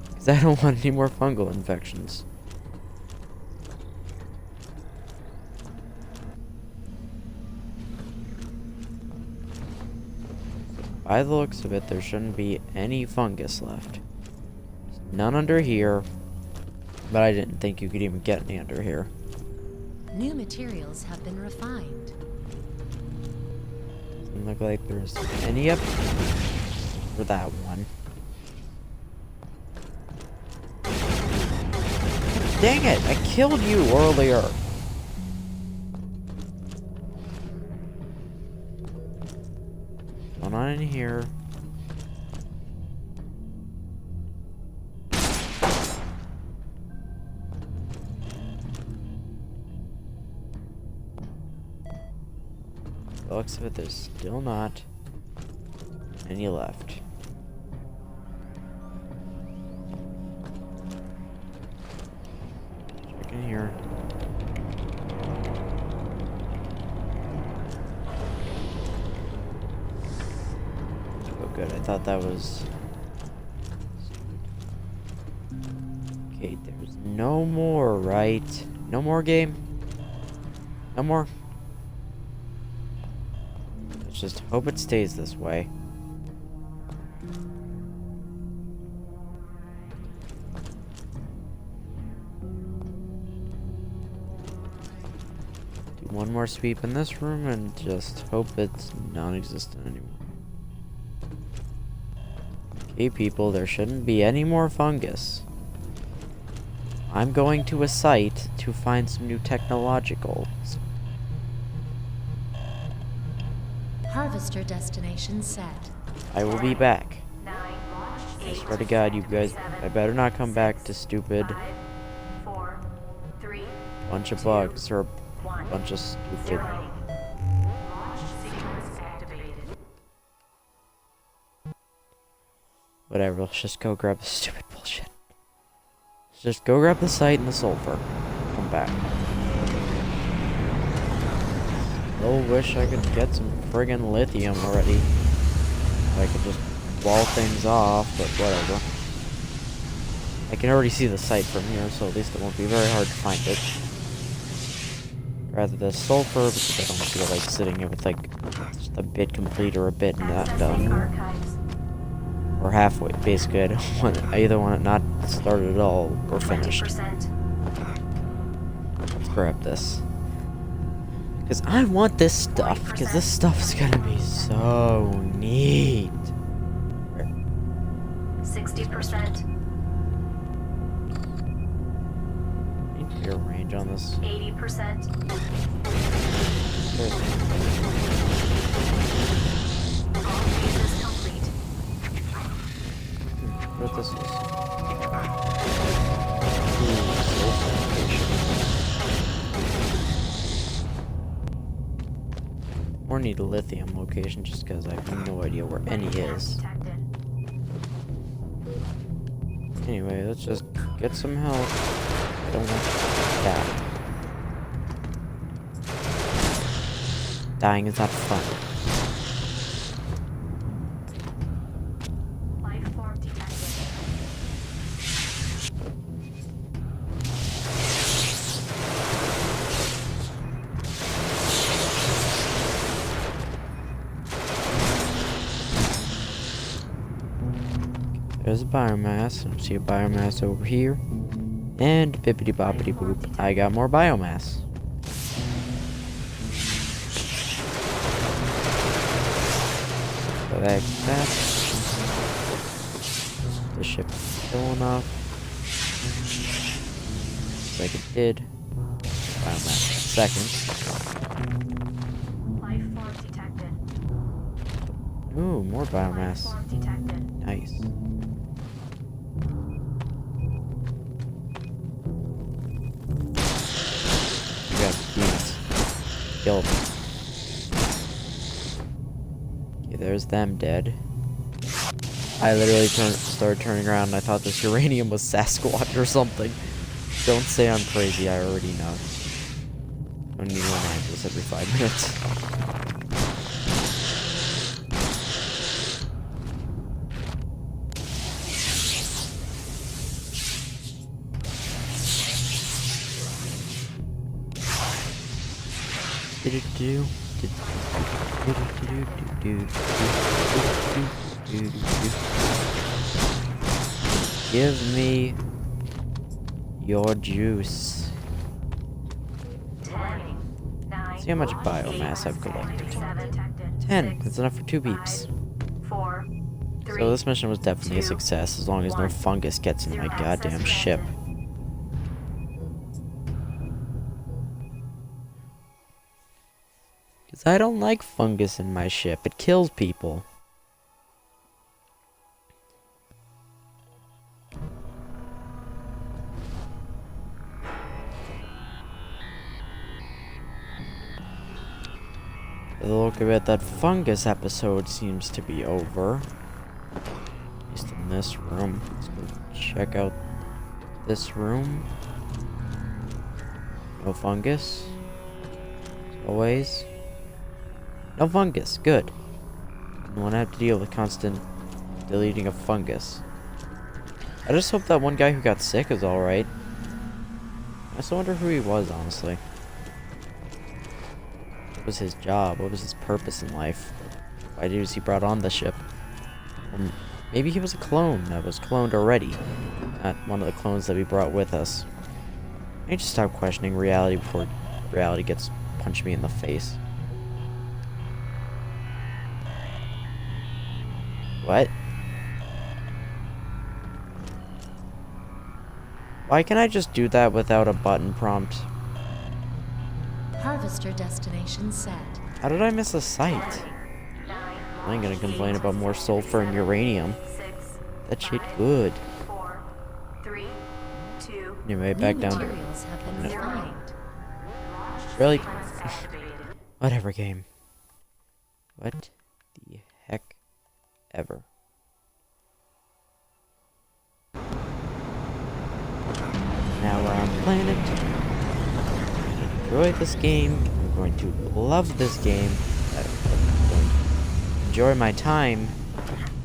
Because I don't want any more fungal infections. By the looks of it, there shouldn't be any fungus left. There's none under here. But I didn't think you could even get any under here. New materials have been refined. Doesn't look like there's any up for that one. Dang it! I killed you earlier! Going on in here. The looks of it, there's still not any left. Check in here. Oh good, I thought that was... Okay, there's no more, right? No more game? No more? Let's just hope it stays this way. Do one more sweep in this room and just hope it's non-existent anymore. Okay, people, there shouldn't be any more fungus. I'm going to a site to find some new technologicals. Harvester destination set. I will be back. 9 launch. I swear to God, you guys, I better not come back to stupid 5, 4, 3, bunch of bugs or 1, bunch of stupid. 0. Launch sequence activated. Whatever, let's just go grab the stupid bullshit. Let's just go grab the site and the sulfur. Come back. Still wish I could get some friggin' lithium already. If I could just wall things off, but whatever. I can already see the site from here, so at least it won't be very hard to find it. Rather the sulfur, because I don't feel like sitting here with like just a bit complete or a bit not Accessing done. archives. Or halfway, basically. I either want it not started at all or finished. 20%. Let's grab this. Because I want this stuff, because this stuff is gonna be so neat. 60%. Need your range on this. 80%. There's- All phases complete. What this is? Ooh, sulfur location. Or need a lithium location just because I have no idea where any is. Detected. Anyway, let's just get some help. I don't want to die. Dying is not fun. Life form detected. There's a biomass. I see a biomass over here. And bippity boppity boop. I got more biomass. So that's that. The ship is still enough. Looks like it did. Biomass seconds. Life form detected. Ooh, more biomass. Form detected. Nice. We got beans. Kill them. Okay, there's them dead. I literally started turning around and I thought this uranium was Sasquatch or something. Don't say I'm crazy, I already know. I need to remind this every 5 minutes. Give me your juice. 10, 9, See how much biomass I've collected. 7, 10. That's enough for 2 beeps. 4, 3, So this mission was definitely a success as long as no fungus gets in my goddamn ship. Because I don't like fungus in my ship. It kills people. Look at that fungus episode seems to be over. At least in this room. Let's go check out this room. No fungus. As always. No fungus. Good. Don't want to have to deal with constant deleting of fungus. I just hope that one guy who got sick is alright. I still wonder who he was, honestly. What was his job? What was his purpose in life? Why was he brought on the ship? Or maybe he was a clone that was cloned already. Not one of the clones that we brought with us. I need to stop questioning reality before reality gets punched me in the face. What? Why can't I just do that without a button prompt? Harvester destination set. How did I miss a site? I ain't gonna complain about more sulfur and uranium. 6, That shit good. 4, 3, 2, Anyway, New back down to materials have been No. refined. really activated. whatever game. What the heck ever. Now we're on planet. Enjoy this game. I'm going to love this game. I'm going to enjoy my time.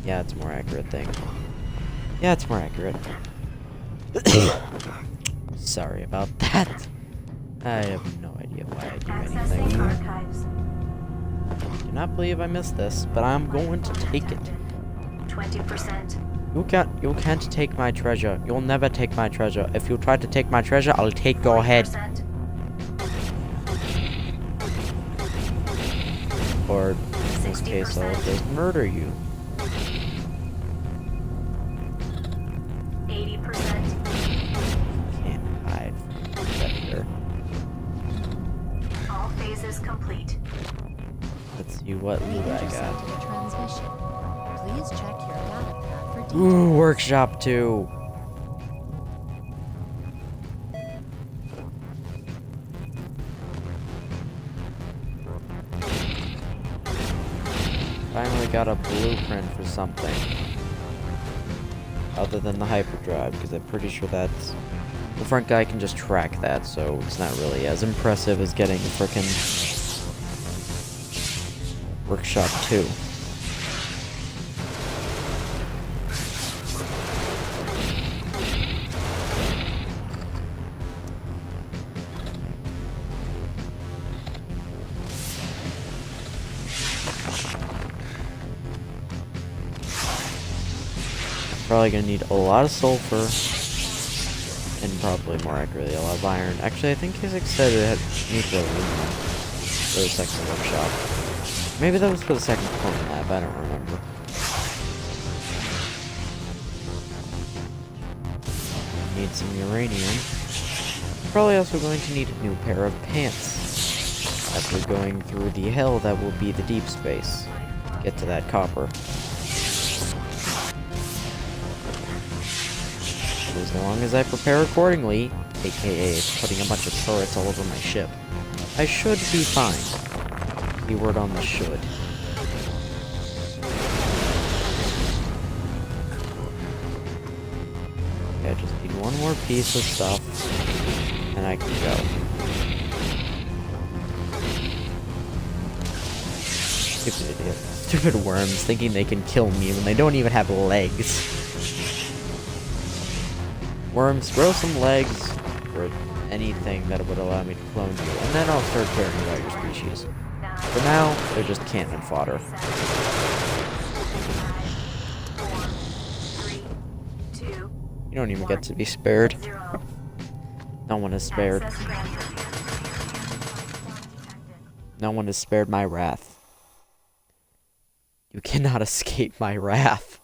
Yeah, it's a more accurate thing. Yeah, it's more accurate. Sorry about that. I have no idea why I do Accessing anything. archives. Do not believe I missed this, but I'm going to take it. 20%. You can't take my treasure. You'll never take my treasure. If you try to take my treasure, I'll take your head. 40%. Or, in this case, I'll 60%. just murder you. 80%. Can't hide from the predator. All phases complete. Let's see what We loot I intercepted got. a transmission. Please check your data pad for details. Ooh, workshop 2. Finally got a blueprint for something. Other than the hyperdrive, because I'm pretty sure that's... The front guy can just track that, so it's not really as impressive as getting frickin' Workshop 2. Probably gonna need a lot of sulfur, and probably more accurately a lot of iron. Actually, I think Isaac said it had nuclear aluminum for the second workshop. Maybe that was for the second clone lab, I don't remember. Need some uranium. Probably also going to need a new pair of pants. After going through the hell that will be the deep space. get to that copper. But as long as I prepare accordingly, aka putting a bunch of turrets all over my ship, I should be fine. Keyword on the should. Okay, I just need one more piece of stuff, and I can go. Stupid idiot. Stupid worms thinking they can kill me when they don't even have legs. Worms, grow some legs, or anything that would allow me to clone you, and then I'll start caring about your species. For now, they're just cannon fodder. 5, 4, 3, 2, You don't even get to be spared. 0. No one is spared. Access granted. No one has spared my wrath. You cannot escape my wrath.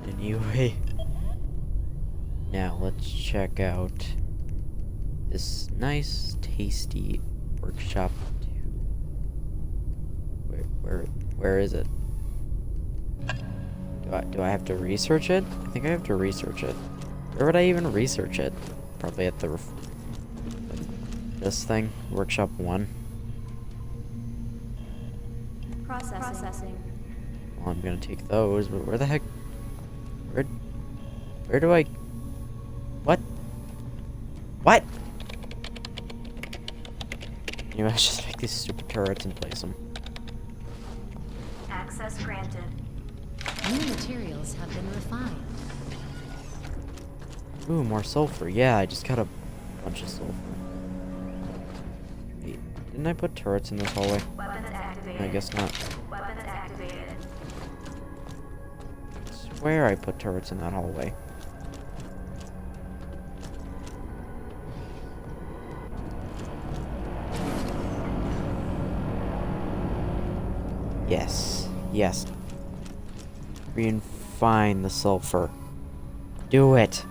Anyway. Now let's check out this nice, tasty workshop 2. Where is it? Do I have to research it? I think I have to research it. Where would I even research it? Probably at the this thing, workshop 1. Processing. Well, I'm gonna take those, but where the heck? Where do I? What? What? You must just make these stupid turrets and place them. Access granted. New materials have been refined. Ooh, more sulfur. Yeah, I just got a bunch of sulfur. Wait, didn't I put turrets in this hallway? Weapons activated. I guess not. Weapons activated. I swear I put turrets in that hallway. Yes. Yes. Refine the sulfur. Do it.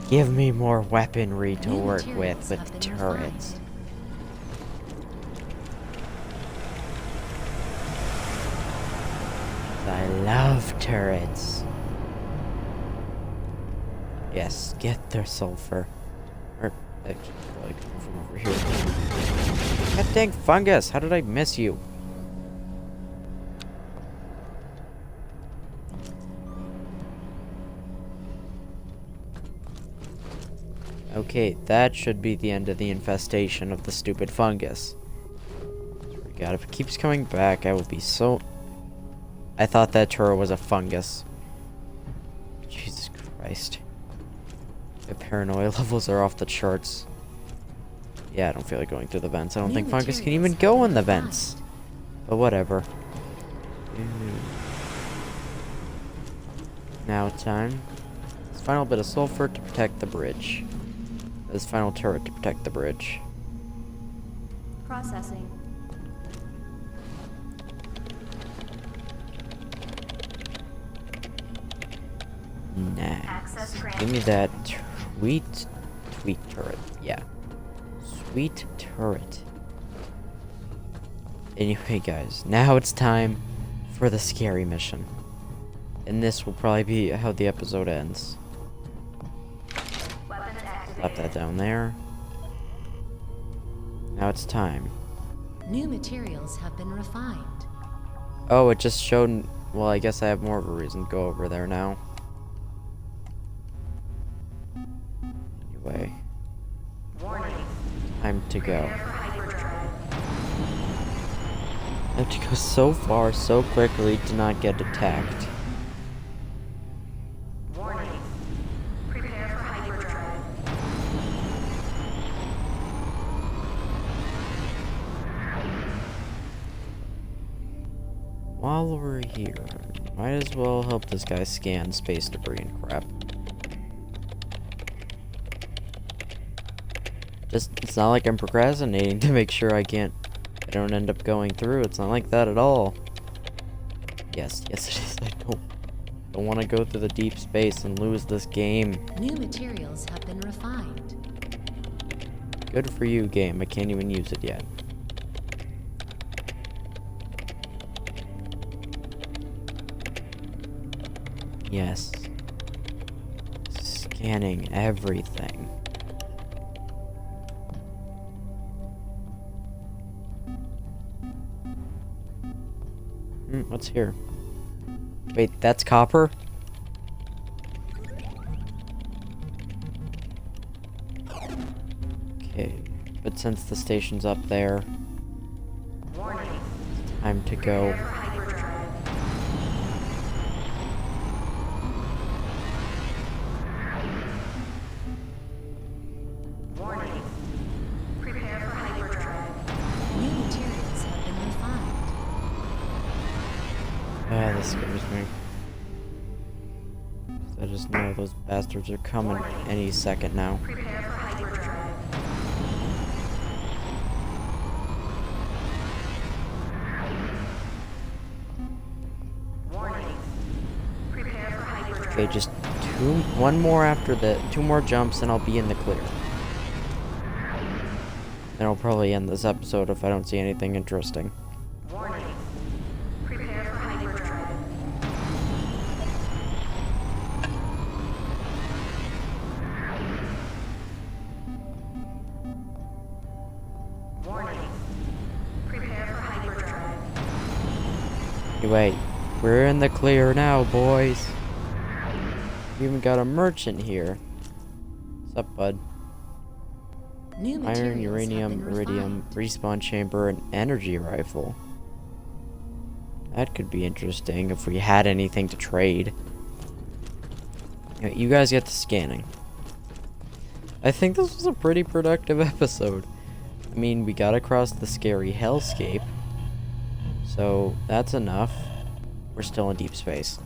Give me more weaponry to New work materials with have been turrets. I love turrets. Yes, get their sulfur. Or, actually, probably come from over here. God dang fungus! How did I miss you? Okay, that should be the end of the infestation of the stupid fungus. God, if it keeps coming back, I will be so... I thought that turret was a fungus. Jesus Christ. The paranoia levels are off the charts. Yeah, I don't feel like going through the vents. I don't New think fungus can materials even go have in the been vents. But whatever. Now it's time. This final bit of sulfur to protect the bridge. This final turret to protect the bridge. Processing. Access Nice. granted. Give me that sweet turret. Yeah. Sweet turret. Anyway, guys, now it's time for the scary mission. And this will probably be how the episode ends. Weapons activated. Slap that down there. Now it's time. New materials have been refined. Oh, it just showed... Well, I guess I have more of a reason to go over there now. Anyway, Warning. time to go. Prepare for hyperdrive. I have to go so far, so quickly to not get attacked. Warning. Prepare for hyperdrive. While we're here, might as well help this guy scan space debris and crap. Just, it's not like I'm procrastinating to make sure I don't end up going through. It's not like that at all. Yes, it is. I don't want to go through the deep space and lose this game. New materials have been refined. Good for you, game. I can't even use it yet. Yes. Scanning everything. What's here? Wait, that's copper? Okay, but since the station's up there, Warning. time to go. Prepare for hyperdrive. Warning. Prepare for hyperdrive. New materials have been refined. Ah, this scares me. I just know those bastards are coming any second now. Prepare for hyperdrive. Warning. Prepare for hyperdrive. Okay, just one more after the 2 more jumps and I'll be in the clear. Then I'll probably end this episode if I don't see anything interesting. Warning. Prepare for hyperdrive. Warning. Prepare for hyperdrive. Anyway, we're in the clear now, boys. We even got a merchant here. What's up, bud? New materials Iron, have uranium, been iridium, refined. respawn chamber, and energy rifle. That could be interesting if we had anything to trade. You guys get to scanning. I think this was a pretty productive episode. I mean, we got across the scary hellscape. So, that's enough. We're still in deep space.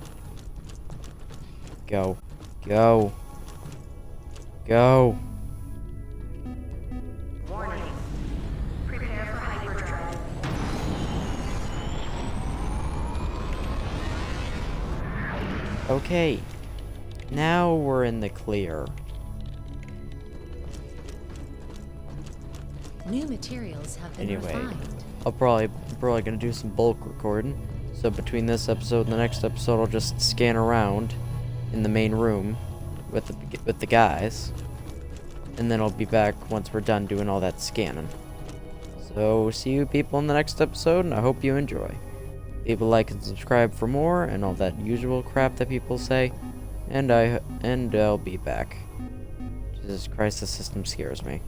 Go. Go. Go. Warning. Prepare for hyperdrive. Okay. Now we're in the clear. New materials have been Anyway, refined. I'm probably gonna do some bulk recording. So between this episode and the next episode, I'll just scan around in the main room with the guys, and then I'll be back once we're done doing all that scanning. So see you people in the next episode, and I hope you enjoy. Leave a like and subscribe for more, and all that usual crap that people say. And I'll be back. Jesus Christ, the system scares me.